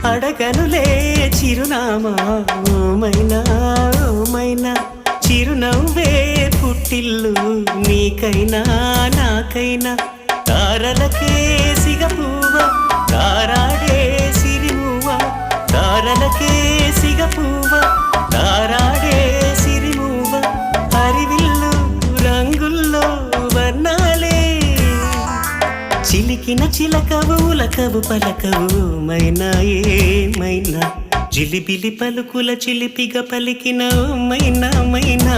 అడగనులే చిరునామా ఓమైనా ఓమైనా చిరునవ్వే పుట్టిల్లు నీకైనా నాకైనా తారలకే సిగపువ్వ తారాడే సిరిమువ్వ తారలకే సిగపువ్వ తారాడే సిరిమువ్వ హరివిల్లు రంగుల్లో వర్ణాలే చిలికిన చిలకవు ఉలకవు పలకవు మైనా ఏమైనా జిలిబిలి పలుకుల చిలిపిగా పలికిన మైనా మైనా